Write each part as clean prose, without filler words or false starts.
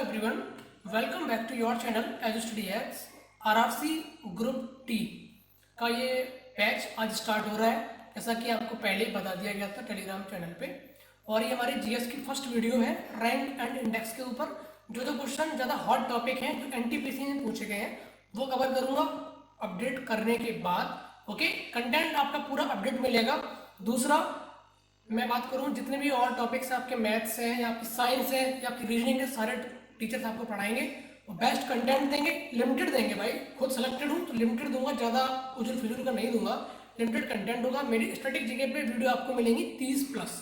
everyone, welcome back to your channel as Study X RRC group T का ये batch आज start हो रहा है। जैसा कि आपको पहले ही बता दिया गया था टेलीग्राम चैनल पे, और ये हमारी जीएस की फर्स्ट वीडियो है रैंक एंड इंडेक्स के ऊपर। जो क्वेश्चन ज़्यादा हॉट टॉपिक हैं जो एनटीपीसी में पूछे गए हैं वो कवर करूँगा अपडेट करने के बाद। ओके, कंटेंट आपका पूरा अपडेट मिलेगा। दूसरा, मैं बात करूँ जितने भी और टॉपिक्स हैं आपके मैथ्स हैं या आपकी साइंस है या आपकी रीजनिंग है, सारे टीचर्स आपको पढ़ाएंगे और बेस्ट कंटेंट देंगे। लिमिटेड देंगे भाई, खुद सेलेक्टेड हूँ तो लिमिटेड दूंगा, ज़्यादा उजुल फिजुल का नहीं दूंगा। लिमिटेड कंटेंट होगा। मेरी स्टैटिक जीके पे वीडियो आपको मिलेंगी 30+,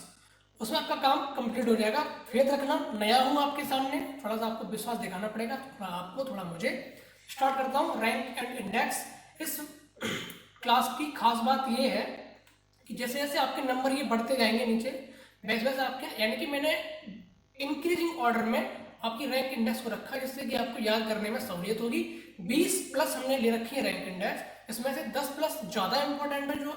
उसमें आपका काम कंप्लीट हो जाएगा। फेथ रखना, नया हूँ आपके सामने, थोड़ा सा आपको विश्वास दिखाना पड़ेगा, थोड़ा आपको थोड़ा मुझे। स्टार्ट करता हूँ रैंक एंड इंडेक्स। इस क्लास की खास बात ये है कि जैसे जैसे आपके नंबर ये बढ़ते जाएंगे नीचे, वैसे वैसे आपके, यानी कि मैंने इंक्रीजिंग ऑर्डर में आपकी रैंक इंडेक्स को रखा है जिससे कि आपको याद करने में सहूलियत होगी। 20+ हमने ले रखी है रैंक इंडेक्स, इसमें से 10+ ज़्यादा इंपॉर्टेंट है जो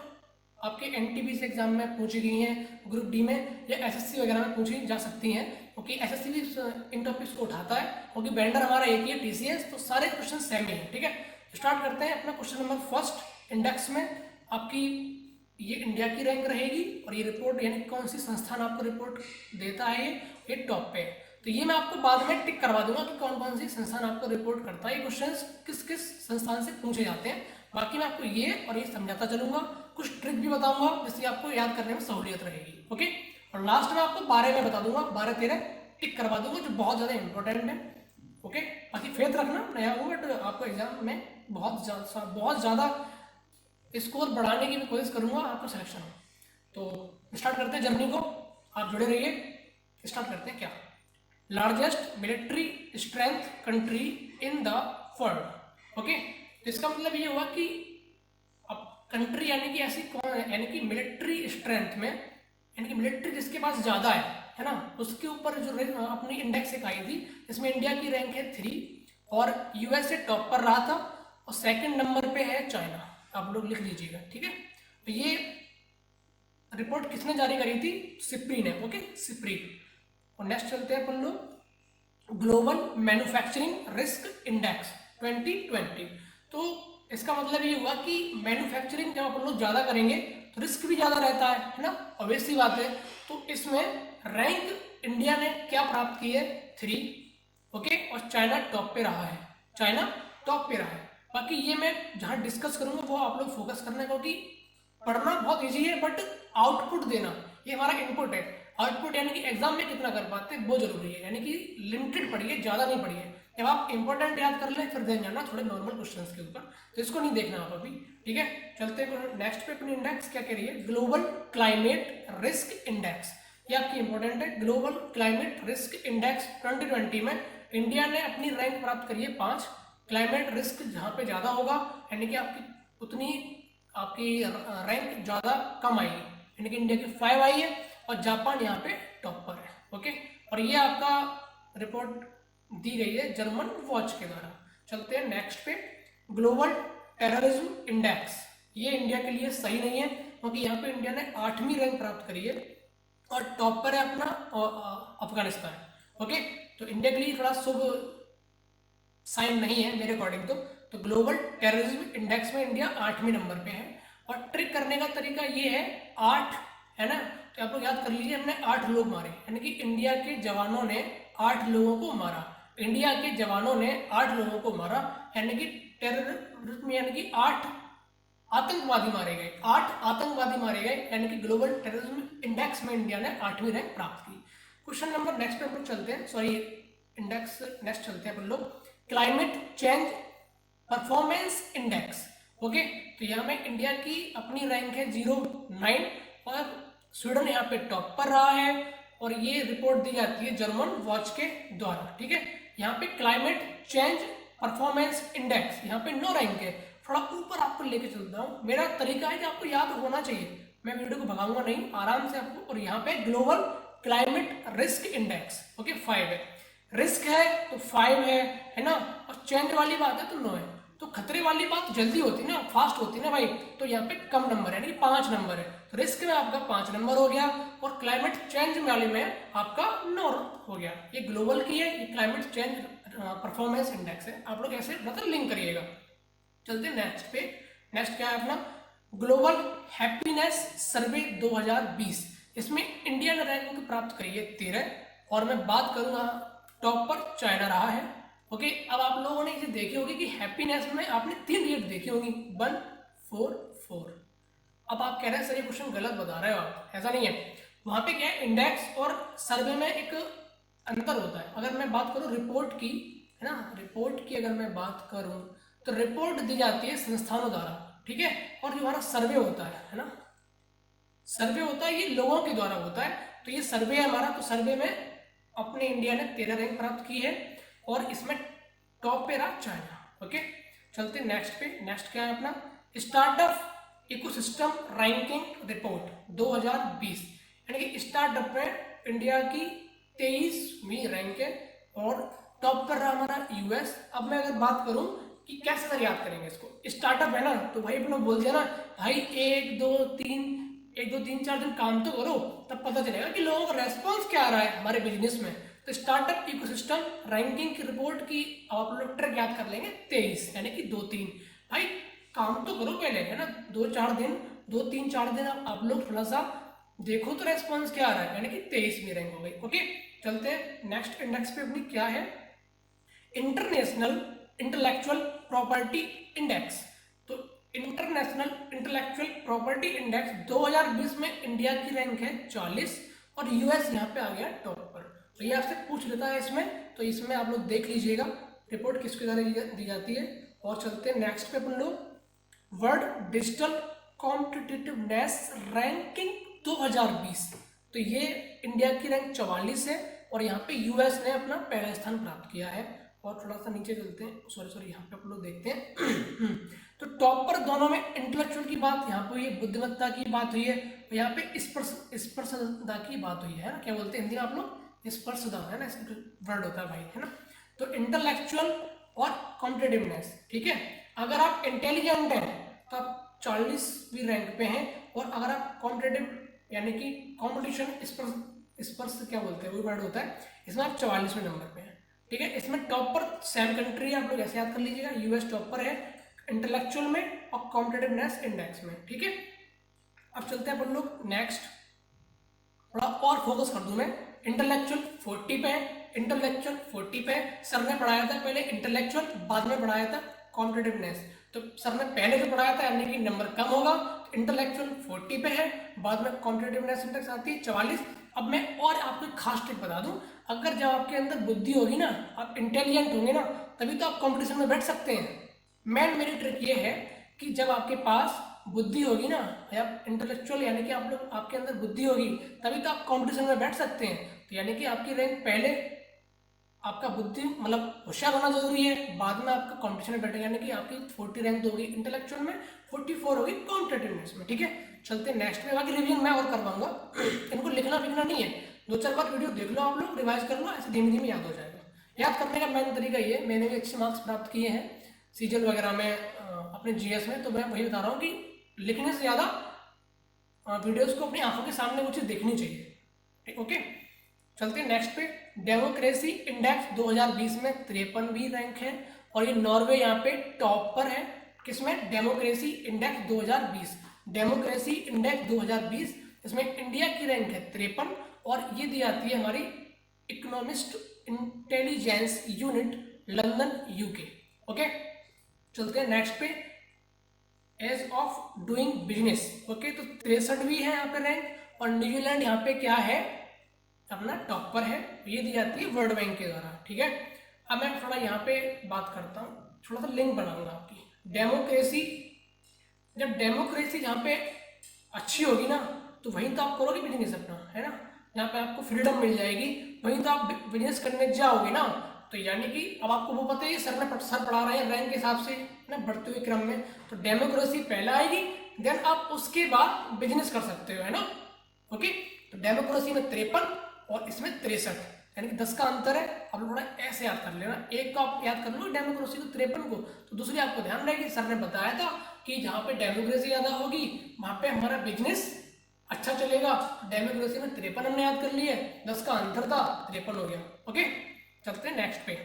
आपके एनटीपीसी एग्जाम में पूछी गई हैं, ग्रुप डी में या एसएससी वगैरह में पूछी जा सकती हैं, क्योंकि एसएससी भी इन टॉपिक्स को उठाता है, क्योंकि वेंडर हमारा एक ही है टीसीएस, तो सारे क्वेश्चन सेम ही है। ठीक है, स्टार्ट करते हैं अपना क्वेश्चन नंबर फर्स्ट। इंडेक्स में आपकी ये इंडिया की रैंक रहेगी और ये रिपोर्ट यानी कौन सी संस्थान आपको रिपोर्ट देता है ये टॉप पे है। तो ये मैं आपको बाद में टिक करवा दूंगा कि कौन कौन सी संस्थान आपको रिपोर्ट करता है, ये क्वेश्चंस किस किस संस्थान से पूछे जाते हैं। बाकी मैं आपको ये और ये समझाता चलूंगा, कुछ ट्रिक भी बताऊंगा जिससे आपको याद करने में सहूलियत रहेगी। ओके, और लास्ट में आपको 12 में बता दूंगा, 12-13 टिक करवा दूंगा जो बहुत ज़्यादा इंपॉर्टेंट है। ओके, बाकी फेथ रखना, नया होगा बट आपको एग्जाम में बहुत ज़्यादा स्कोर बढ़ाने की भी कोशिश करूंगा आपको सिलेक्शन हो। तो स्टार्ट करते हैं जर्नी को, आप जुड़े रहिए। स्टार्ट करते हैं क्या, largest military strength country in the world. Okay, तो इसका मतलब ये हुआ कि अब कंट्री यानी कि ऐसी कौन है, यानी कि मिलिट्री स्ट्रेंथ में, यानी कि मिलिट्री जिसके पास ज़्यादा है ना, उसके ऊपर जो अपनी इंडेक्स एक आई थी, इसमें इंडिया की रैंक है 3 और यूएसए टॉप पर रहा था और सेकंड नंबर पे है चाइना। आप लोग लिख लीजिएगा, ठीक है। तो ये रिपोर्ट किसने जारी करी थी, सिप्री ने। Okay, SIPRI. और नेक्स्ट चलते हैं अपन लोग ग्लोबल मैन्युफैक्चरिंग रिस्क इंडेक्स 2020। तो इसका मतलब ये हुआ कि मैन्युफैक्चरिंग जब अपन लोग ज़्यादा करेंगे तो रिस्क भी ज़्यादा रहता है ना, ऑब्वियस सी बात है। तो इसमें रैंक इंडिया ने क्या प्राप्त की है, 3। ओके, और चाइना टॉप पे रहा है, चाइना टॉप पे रहा है। बाकी ये मैं जहाँ डिस्कस करूंगा वो आप लोग फोकस करना है, क्योंकि पढ़ना बहुत इजी है बट आउटपुट देना ये हमारा इनपुट है। आउटपुट यानी कि एग्जाम में कितना कर पाते हैं वो जरूरी है, यानी कि लिमिटेड पढ़िए, ज़्यादा नहीं पढ़िए। जब आप इंपॉर्टेंट याद कर लें फिर देन जाना थोड़े नॉर्मल क्वेश्चंस के ऊपर, तो इसको नहीं देखना आप अभी। ठीक है, चलते हैं नेक्स्ट पे। अपनी इंडेक्स क्या कह रही है, ग्लोबल क्लाइमेट रिस्क इंडेक्स, ये आपकी इंपॉर्टेंट है। ग्लोबल क्लाइमेट रिस्क इंडेक्स 2020 में इंडिया ने अपनी रैंक प्राप्त करी है 5। क्लाइमेट रिस्क जहाँ पे ज़्यादा होगा यानी कि आपकी उतनी आपकी रैंक ज़्यादा कम आएगी, यानी कि इंडिया की 5 आई है और जापान यहाँ पे टॉप पर है। ओके, और ये आपका रिपोर्ट दी गई है जर्मन वॉच के द्वारा। चलते हैं नेक्स्ट पे, ग्लोबल टेररिज्म इंडेक्स। ये इंडिया के लिए सही नहीं है क्योंकि यहाँ पे इंडिया ने 8वीं रैंक प्राप्त करी है और टॉप पर है अपना अफगानिस्तान। ओके, तो इंडिया के लिए थोड़ा शुभ साइन नहीं है मेरे अकॉर्डिंग तो ग्लोबल टेररिज्म इंडेक्स में इंडिया 8वें नंबर पे है। और ट्रिक करने का तरीका ये है, 8 है ना, तो आप लोग याद कर लीजिए, हमने 8 लोग मारे, यानी कि इंडिया के जवानों ने 8 लोगों को मारा, इंडिया के जवानों ने 8 लोगों को मारा, यानी कि टेररिज्म यानी कि 8 आतंकवादी मारे गए, 8 आतंकवादी मारे गए, यानी कि ग्लोबल टेररिज्म इंडेक्स में इंडिया ने 8वीं रैंक प्राप्त की। क्वेश्चन नंबर नेक्स्ट पे हम चलते हैं, सॉरी इंडेक्स नेक्स्ट चलते हैं अपन लोग, climate change performance index. Okay, तो यहाँ में इंडिया की अपनी रैंक है 09 और स्वीडन यहाँ पे टॉप पर रहा है और ये रिपोर्ट दी जाती है जर्मन वॉच के द्वारा। ठीक है, यहाँ पे क्लाइमेट चेंज परफॉर्मेंस इंडेक्स यहाँ पे 9 रैंक है। थोड़ा ऊपर आपको लेके चलता हूँ, मेरा तरीका है कि आपको याद होना चाहिए, मैं वीडियो को भगाऊंगा नहीं, आराम से आपको। और यहाँ पे global climate risk index okay 5 है, रिस्क है तो 5 है ना, और चेंज वाली बात है तो 9 है। तो खतरे वाली बात जल्दी होती है ना, फास्ट होती है ना भाई, तो यहाँ पे कम नंबर है, यानी 5 नंबर है, तो रिस्क में आपका 5 नंबर हो गया, और क्लाइमेट चेंज वाले में आपका 9 हो गया। ये ग्लोबल की है, ये क्लाइमेट चेंज परफॉर्मेंस इंडेक्स है, आप लोग ऐसे मतलब लिंक करिएगा। चलते नेक्स्ट पे। नेक्स्ट क्या है अपना, ग्लोबल हैप्पीनेस सर्वे 2020। इसमें इंडिया ने रैंक प्राप्त करी है 13, और मैं बात करूंगा टॉप पर चाइना रहा है। ओके, अब आप लोगों ने इसे देखी होगी कि हैप्पीनेस में आपने 3 रेट देखी होगी, 1, 4, 4। अब आप कह रहे हैं सर ये क्वेश्चन गलत बता रहे हो आप, ऐसा नहीं है। वहां पे क्या है, इंडेक्स और सर्वे में एक अंतर होता है। अगर मैं बात करूं रिपोर्ट की, है ना, रिपोर्ट की अगर मैं बात करूं तो रिपोर्ट दी जाती है संस्थानों द्वारा, ठीक है, और जो हमारा सर्वे होता है ना, सर्वे होता है ये लोगों के द्वारा होता है। तो ये सर्वे है हमारा, तो सर्वे में अपने इंडिया ने 13 रैंक प्राप्त की है, और इसमें टॉप पे रहा चाइना। ओके, चलते नेक्स्ट पे। नेक्स्ट क्या है अपना, स्टार्टअप इकोसिस्टम रैंकिंग रिपोर्ट 2020, यानी कि स्टार्टअप में इंडिया की 23वीं रैंक है, और टॉप पर रहा हमारा यूएस। अब मैं अगर बात करूं कि कैसे सर याद करेंगे इसको, स्टार्टअप है ना, तो भाई अपने बोल दिया ना भाई 1 2 3 4 दिन काम तो करो, तब पता चलेगा कि लोगों का रेस्पॉन्स क्या आ रहा है हमारे बिजनेस में। तो स्टार्टअप इकोसिस्टम रैंकिंग की रिपोर्ट की आप लोग ट्रैक याद कर लेंगे 23, यानी कि 2-3। भाई काम तो करो पहले, है ना, 2-3-4 दिन आप लोग थोड़ा सा देखो तो रेस्पॉन्स क्या आ रहा है, यानी कि 23वीं रैंक हो गई। ओके, चलते हैं नेक्स्ट इंडेक्स पे अपनी क्या है, इंटरनेशनल इंटेलेक्चुअल प्रॉपर्टी इंडेक्स। तो इंटरनेशनल इंटेलेक्चुअल प्रॉपर्टी इंडेक्स 2020 में इंडिया की रैंक है 40, और यूएस यहाँ पे आ गया टॉप पर। तो ये आपसे पूछ लेता है इसमें, तो इसमें आप लोग देख लीजिएगा रिपोर्ट किसके द्वारा दी जाती है। और चलते हैं नेक्स्ट पे अपन लोग, वर्ल्ड डिजिटल कॉम्पिटिटिवनेस रैंकिंग 2020। तो ये इंडिया की रैंक 44 है, और यहाँ पे यूएस ने अपना पहला स्थान प्राप्त किया है। और थोड़ा सा नीचे चलते हैं, सॉरी यहाँ पे आप लोग देखते हैं तो टॉप पर दोनों में इंटेलेक्चुअल की बात यहाँ पे हुई है, बुद्धिमत्ता की बात हुई है, और यहाँ पे स्पर्शदा की बात हुई है ना, क्या बोलते हैं हिंदी में आप लोग, स्पर्शदा, है ना, वर्ड होता है भाई, है ना। तो इंटेलेक्चुअल और कॉम्पिटिटिवनेस, ठीक है। अगर आप इंटेलिजेंट हैं तो आप 40वीं रैंक पे हैं, और अगर आप कॉम्पिटिटिव यानी कि कॉम्पिटिशन स्पर्श क्या बोलते हैं, वो वर्ड होता है, इसमें आप 44वें नंबर पे हैं, ठीक है। इसमें टॉप पर 7 कंट्री आप लोग ऐसे याद कर लीजिएगा, यूएस टॉप पर है इंटेलेक्चुअल में और कॉम्पिटिटिवनेस इंडेक्स में, ठीक है। अब चलते हैं अपन लोग नेक्स्ट, थोड़ा और फोकस कर दूं मैं, इंटेलेक्चुअल 40 पे है, इंटेलेक्चुअल 40 पे है। सर ने पढ़ाया था पहले इंटेलेक्चुअल, बाद में पढ़ाया था कॉम्पिटिटिवनेस। तो सर ने पहले जो पढ़ाया था यानी कि नंबर कम होगा, इंटेलेक्चुअल 40 पे है, बाद में कॉम्पिटिटिवनेस इंडेक्स आती है 44। अब मैं और आपको एक खास ट्रिक बता दूं, अगर जब आपके अंदर बुद्धि होगी ना, आप इंटेलिजेंट होंगे ना, तभी तो आप कंपटीशन में बैठ सकते हैं। मेरी ट्रिक ये है कि जब आपके पास बुद्धि होगी ना, या इंटेलेक्चुअल यानी कि आप लोग आपके अंदर बुद्धि होगी, तभी तो आप कंपटीशन में बैठ सकते हैं। तो यानी कि आपकी रैंक पहले आपका बुद्धि मतलब होशियार होना जरूरी है, बाद में आपका कंपटीशन में बैठेगा, यानी कि आपकी 40 रैंक होगी इंटेलेक्चुअल में, 44 होगी कॉम्पिटिटिवनेस में, ठीक है। चलते नेक्स्ट में, बाकी रिवीजन मैं और करवाऊंगा, इनको लिखना लिखना नहीं है, 2-4 बार वीडियो देख लो आप लोग, रिवाइज कर लो, ऐसे धीमे धीमे याद हो जाएगा। याद करने का मेन तरीका ये, मैंने भी अच्छे मार्क्स प्राप्त किए हैं सीजल वगैरह में, अपने जीएस में, तो मैं वही बता रहा हूँ कि लिखने से ज़्यादा वीडियोस को अपनी आंखों के सामने वो चीज़ देखनी चाहिए, ठीक। ओके, चलते हैं नेक्स्ट पे, डेमोक्रेसी इंडेक्स 2020 में 53वीं रैंक है, और ये नॉर्वे यहाँ पे टॉप पर है, किसमें, डेमोक्रेसी इंडेक्स 2020। डेमोक्रेसी इंडेक्स 2020, इसमें इंडिया की रैंक है 53, और ये दी जाती है हमारी Economist Intelligence Unit London UK. Okay, चलते हैं नेक्स्ट पे, ease of doing business. Okay, तो 63वीं है यहाँ पे रैंक, और न्यूजीलैंड यहाँ पे क्या है, अपना टॉप पर है, ये दी जाती है वर्ल्ड बैंक के द्वारा, ठीक है। अब मैं थोड़ा यहाँ पे बात करता हूँ, थोड़ा सा लिंक बनाऊंगा आपकी। डेमोक्रेसी, जब डेमोक्रेसी यहाँ पे अच्छी होगी ना, तो वहीं तो आप करोगे बिजनेस अपना, है ना, यहाँ पे आपको फ्रीडम मिल जाएगी, वहीं तो आप बिजनेस करने जाओगे ना। तो यानी कि अब आपको वो पता है सर पढ़ा रहे हैं रैंक के हिसाब से ना, बढ़ते हुए क्रम में, तो डेमोक्रेसी पहला आएगी, देन आप उसके बाद बिजनेस कर सकते हो, है ना। ओके, तो डेमोक्रेसी में 53 और इसमें 63, यानी कि 10 का अंतर है। आप लोग थोड़ा ऐसे याद कर लेना, एक को आप याद कर लो डेमोक्रेसी को 53 को, तो दूसरी आपको ध्यान रहेगी सर ने बताया था कि जहाँ पे डेमोक्रेसी ज़्यादा होगी वहाँ पे हमारा बिजनेस अच्छा चलेगा। डेमोक्रेसी में 53 हमने याद कर लिया, 10 का अंतर था 53 हो गया। ओके, चलते हैं नेक्स्ट पे।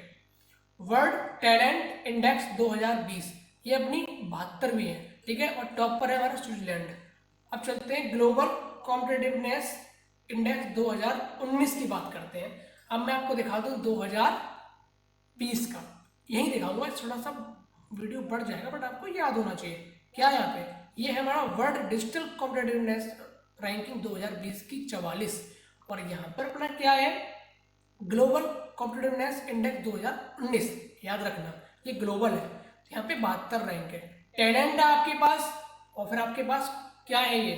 वर्ल्ड टैलेंट इंडेक्स 2020 ये अपनी 72वीं है, ठीक है, और टॉप पर है हमारा स्विट्जरलैंड। अब चलते हैं ग्लोबल कॉम्पिटिटिवनेस इंडेक्स 2019 की बात करते हैं। अब मैं आपको दिखा दूं 2020 का, यही दिखाऊंगा, थोड़ा सा वीडियो बढ़ जाएगा बट आपको याद होना चाहिए क्या यहाँ पे। ये है हमारा वर्ल्ड डिजिटल कॉम्पिटिटिवनेस रैंकिंग 2020 की 44, और यहाँ पर अपना क्या है ग्लोबल कॉम्पिटिटिवनेस इंडेक्स 2019, याद रखना ये ग्लोबल है। यहाँ पे 72 रैंक है। टैलेंट है आपके पास, और फिर आपके पास क्या है, ये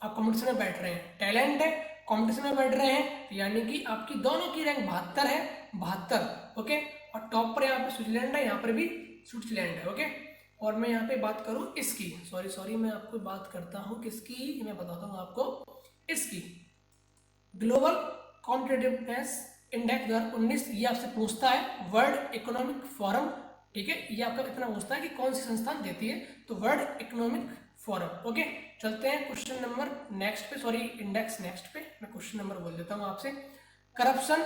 आप कॉम्पिटिशन में बैठ रहे हैं, टैलेंट है कॉम्पिटिशन में बैठ रहे हैं, यानी कि आपकी दोनों की रैंक 72 है, 72। ओके, और टॉप पर यहाँ पे स्विट्जरलैंड है, यहाँ पर भी स्विट्जरलैंड है। ओके, और मैं यहाँ पे बात करूँ इसकी, सॉरी मैं आपको बात करता हूँ किसकी, मैं बताता हूँ आपको इसकी ग्लोबल कॉम्पिटिटिवनेस इंडेक्स 2019। ये आपसे पूछता है वर्ल्ड इकोनॉमिक फोरम, ठीक है, ये आपका इतना पूछता है कि कौन सी संस्थान देती है, तो वर्ल्ड इकोनॉमिक फोरम। ओके, चलते हैं क्वेश्चन नंबर नेक्स्ट पे, सॉरी इंडेक्स नेक्स्ट पे, मैं क्वेश्चन नंबर बोल देता हूँ आपसे। करप्शन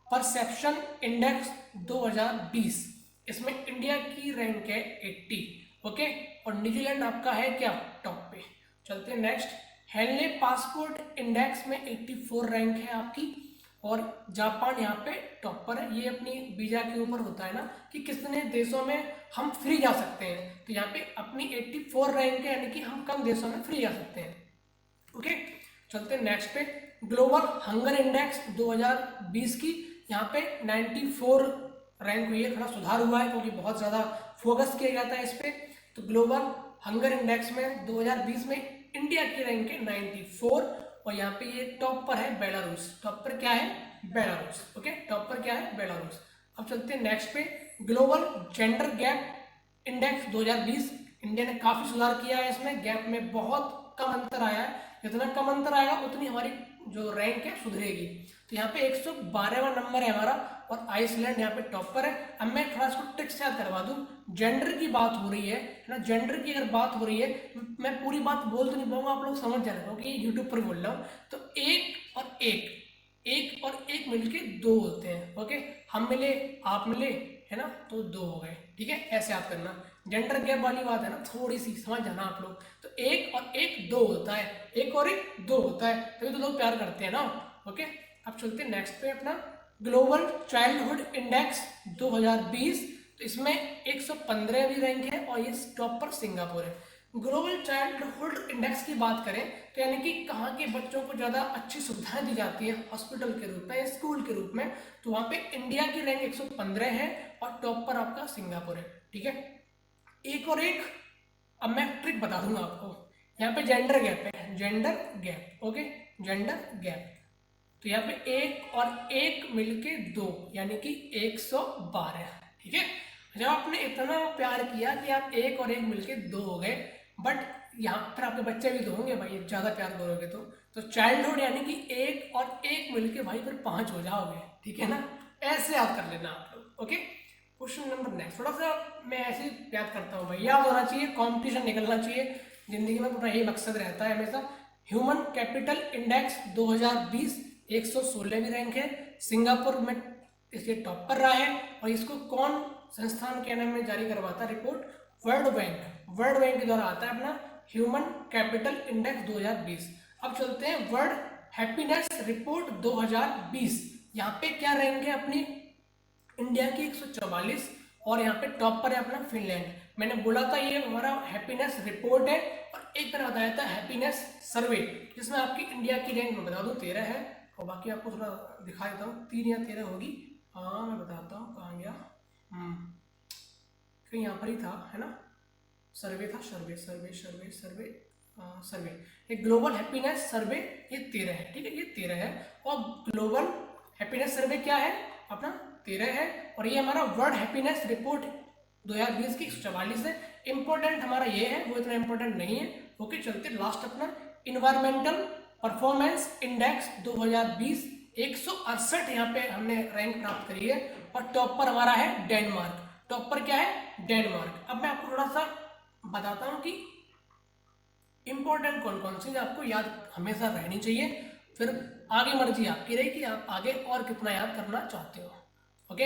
परसेप्शन इंडेक्स 2020, इसमें इंडिया की रैंक है 80। ओके, और न्यूजीलैंड आपका है क्या टॉप पे। चलते हैं नेक्स्ट। हेनले पासपोर्ट इंडेक्स में 84 रैंक है आपकी, और जापान यहाँ पे टॉप पर है। ये अपनी वीजा के ऊपर होता है ना कि कितने देशों में हम फ्री जा सकते हैं, तो यहाँ पे अपनी 84 रैंक है, यानी कि हम कम देशों में फ्री जा सकते हैं। ओके, चलते हैं नेक्स्ट पे। ग्लोबल हंगर इंडेक्स 2020 की यहाँ पे 94 रैंक हुई है, थोड़ा सुधार हुआ है क्योंकि बहुत ज़्यादा फोकस किया जाता है इस पर। तो ग्लोबल हंगर इंडेक्स में 2020 में इंडिया की रैंक है 94, और यहाँ पे ये टॉप पर है बेलारूस, टॉप पर क्या है बेलारूस। ओके, टॉप पर क्या है बेलारूस। अब चलते हैं नेक्स्ट पे। Global gender gap index 2020, India ने काफी सुधार किया है इसमें, गैप में बहुत कम अंतर आया है, जितना कम अंतर आएगा उतनी हमारी जो रैंक है सुधरेगी। तो यहाँ पे 112वां नंबर है हमारा, और आइसलैंड यहाँ पे टॉप पर है। अब मैं थोड़ा सा ट्रिक से याद करवा दूं, जेंडर की बात हो रही है ना, जेंडर की अगर बात हो रही है, मैं पूरी बात बोल तो नहीं पाऊंगा, आप लोग समझ जाना क्योंकि यूट्यूब पर बोल रहा हूँ। तो एक और एक मिलके दो होते हैं। ओके, हम मिले आप मिले है ना, तो दो हो गए, ठीक है, ऐसे याद करना। जेंडर गैप वाली बात है ना, थोड़ी सी समझ जाना आप लोग। तो एक और एक दो होता है, एक और एक दो होता है, तभी तो लोग प्यार करते हैं ना। ओके, अब चलते हैं नेक्स्ट पे अपना ग्लोबल चाइल्डहुड इंडेक्स 2020, तो इसमें 115वीं रैंक है, और ये टॉप पर सिंगापुर है। ग्लोबल चाइल्डहुड इंडेक्स की बात करें तो यानी कि कहाँ के बच्चों को ज़्यादा अच्छी सुविधाएं दी जाती है हॉस्पिटल के रूप में या स्कूल के रूप में, तो वहाँ पे इंडिया की रैंक 115 है, और टॉप पर आपका सिंगापुर है, ठीक है। एक और एक, अब मैं ट्रिक बता दूंगा आपको। यहाँ पे जेंडर गैप है, gender gap, okay, gender gap, तो यहाँ पे एक और एक मिलके दो, यानी कि 112, ठीक है। जब आपने इतना प्यार किया कि आप एक और एक मिलके दो हो गए, बट यहाँ पर आपके बच्चे भी तो होंगे भाई, ज्यादा प्यार करोगे तो चाइल्डहुड यानी कि एक और एक मिलके भाई फिर 5 हो जाओगे, ठीक है ना, ऐसे याद कर लेना आप लोग। ओके, क्वेश्चन नंबर नेक्स्ट, थोड़ा सा मैं ऐसे याद करता हूँ भाई, याद होना चाहिए, कॉम्पिटिशन निकलना चाहिए जिंदगी में, पूरा यही मकसद रहता है हमेशा। ह्यूमन कैपिटल इंडेक्स 2020 116वीं रैंक है, सिंगापुर में इसके टॉप पर रहा है, और इसको कौन संस्थान के नाम में जारी करवाता है रिपोर्ट, वर्ल्ड बैंक के द्वारा आता है अपना ह्यूमन कैपिटल इंडेक्स 2020। अब चलते हैं वर्ल्ड हैप्पीनेस रिपोर्ट 2020, यहाँ पे क्या रैंक है अपनी इंडिया की 144, और यहाँ पे टॉप पर है अपना फिनलैंड। मैंने बोला था ये हमारा हैप्पीनेस रिपोर्ट है, और एक तरह बताया था हैप्पीनेस सर्वे, जिसमें आपकी इंडिया की रैंक मैं बता दूं 13 है, और बाकी आपको थोड़ा दिखा देता हूँ, 3 या 13 होगी। हाँ मैं बताता हूँ कहाँ गया, कहीं यहाँ पर ही था, है ना, सर्वे था, सर्वे एक ग्लोबल हैप्पीनेस सर्वे, ये 13 है, ठीक है, ये 13 है, और ग्लोबल हैप्पीनेस सर्वे क्या है अपना 13 है, और ये हमारा वर्ल्ड हैप्पीनेस रिपोर्ट 2020 की 144 है। इंपॉर्टेंट हमारा ये है, वो इतना इंपॉर्टेंट नहीं है। ओके, चलते लास्ट अपना इन्वायरमेंटल परफॉर्मेंस इंडेक्स 2020, 168 यहाँ पे हमने रैंक प्राप्त करी है। और टॉप पर हमारा है डेनमार्क। टॉप पर क्या है? डेनमार्क। अब मैं आपको थोड़ा सा बताता हूँ कि इंपॉर्टेंट कौन कौन सी आपको याद हमेशा रहनी चाहिए, फिर आगे मर्जी आपकी रही कि आप आगे और कितना याद करना चाहते हो। ओके,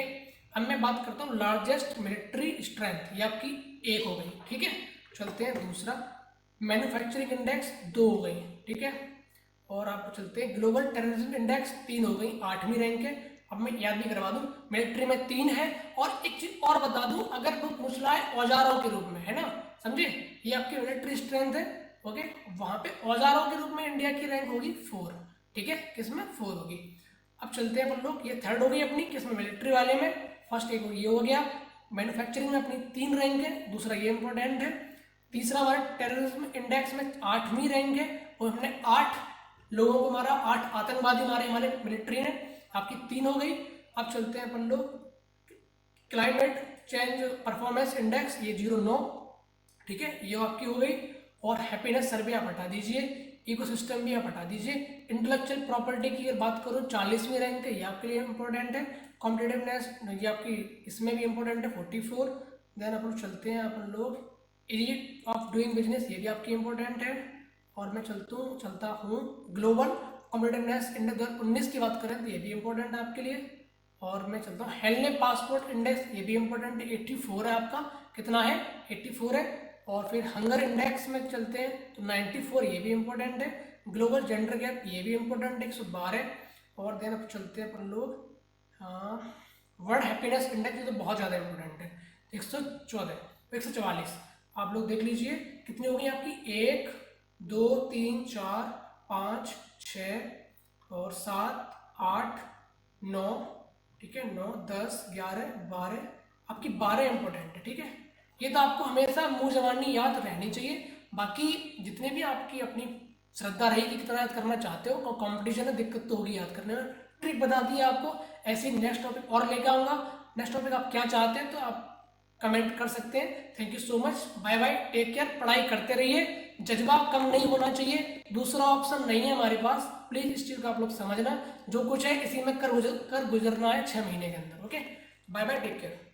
अब मैं बात करता हूँ लार्जेस्ट मिलिट्री स्ट्रेंथ, ये आपकी 1 हो गई। ठीक है, चलते हैं दूसरा। मैन्युफैक्चरिंग इंडेक्स 2 हो गई। ठीक है, और आप चलते हैं ग्लोबल टेररिज्म इंडेक्स 3 हो गई, 8वीं रैंक है। अब मैं याद भी करवा दूं, मिलिट्री में 3 है। और एक चीज और बता दूं, अगर कोई पूछ रहा है औजारों के रूप में, है ना, समझे, ये आपकी मिलिट्री स्ट्रेंथ है। ओके, वहां पे औजारों के रूप में इंडिया की रैंक होगी 4। ठीक है, किसमें? 4 होगी। अब चलते हैं अपन लोग, ये थर्ड हो गई अपनी, किसमें? मिलिट्री वाले में। फर्स्ट एक ये हो गया। मैन्युफैक्चरिंग में अपनी 3 रैंक है, दूसरा ये इंपॉर्टेंट है। तीसरा हमारा टेररिज्म इंडेक्स में 8वीं रैंक है, और हमने 8 लोगों को मारा, 8 आतंकवादी मारे हमारे मिलिट्री ने, आपकी 3 हो गई। अब चलते हैं अपन लोग क्लाइमेट चेंज परफॉर्मेंस इंडेक्स, ये 09। ठीक है, ये आपकी हो गई। और हैप्पीनेस सर्वे आप हटा दीजिए, इकोसिस्टम भी आप हटा दीजिए। इंटेलेक्चुअल प्रॉपर्टी की अगर बात करूँ 40वीं रैंक है, ये आपके लिए इंपॉर्टेंट है। कॉम्पिटेटिवनेस ये आपकी इसमें भी इंपॉर्टेंट है, 44। देन अपन चलते हैं अपन लोग इज ऑफ डूइंग बिजनेस, ये भी आपकी इंपॉर्टेंट है। और मैं चलता हूँ ग्लोबल कॉम्पिटेटिवनेस इंडेक्स 2019 की बात करें तो ये भी इंपॉर्टेंट है आपके लिए। और मैं चलता हूँ हेल्ने पासपोर्ट इंडेक्स, ये भी इंपॉर्टेंट है, 84 है आपका। कितना है? 84 है। और फिर हंगर इंडेक्स में चलते हैं तो 94, ये भी इंपॉर्टेंट है। ग्लोबल जेंडर गैप, ये भी इंपॉर्टेंट है, 112। और देन अब चलते हैं अपन लोग, हाँ, वर्ल्ड हैप्पीनेस इंडेक्स, ये तो बहुत ज़्यादा इंपॉर्टेंट है, 114, 144। आप लोग देख लीजिए कितनी हो गई आपकी, 1 2 3 4 5 6 और 7 8 9। ठीक है, 9 10 11 12, आपकी 12 इंपॉर्टेंट है। ठीक है, ये तो आपको हमेशा मुंह जबानी याद रहनी चाहिए। बाकी जितने भी आपकी अपनी श्रद्धा रहेगी कितना याद करना चाहते हो, कंपटीशन है, दिक्कत तो होगी याद करने में। ट्रिक बता दी आपको, ऐसे नेक्स्ट टॉपिक और लेकर आऊँगा। नेक्स्ट टॉपिक आप क्या चाहते हैं तो आप कमेंट कर सकते हैं। Thank you so much, bye bye, take care. पढ़ाई करते रहिए, जज्बा कम नहीं होना चाहिए, दूसरा ऑप्शन नहीं है हमारे पास। प्लीज इस चीज़ को आप लोग समझना, जो कुछ है इसी में कर गुजरना है 6 महीने के अंदर। Okay, bye bye, take care.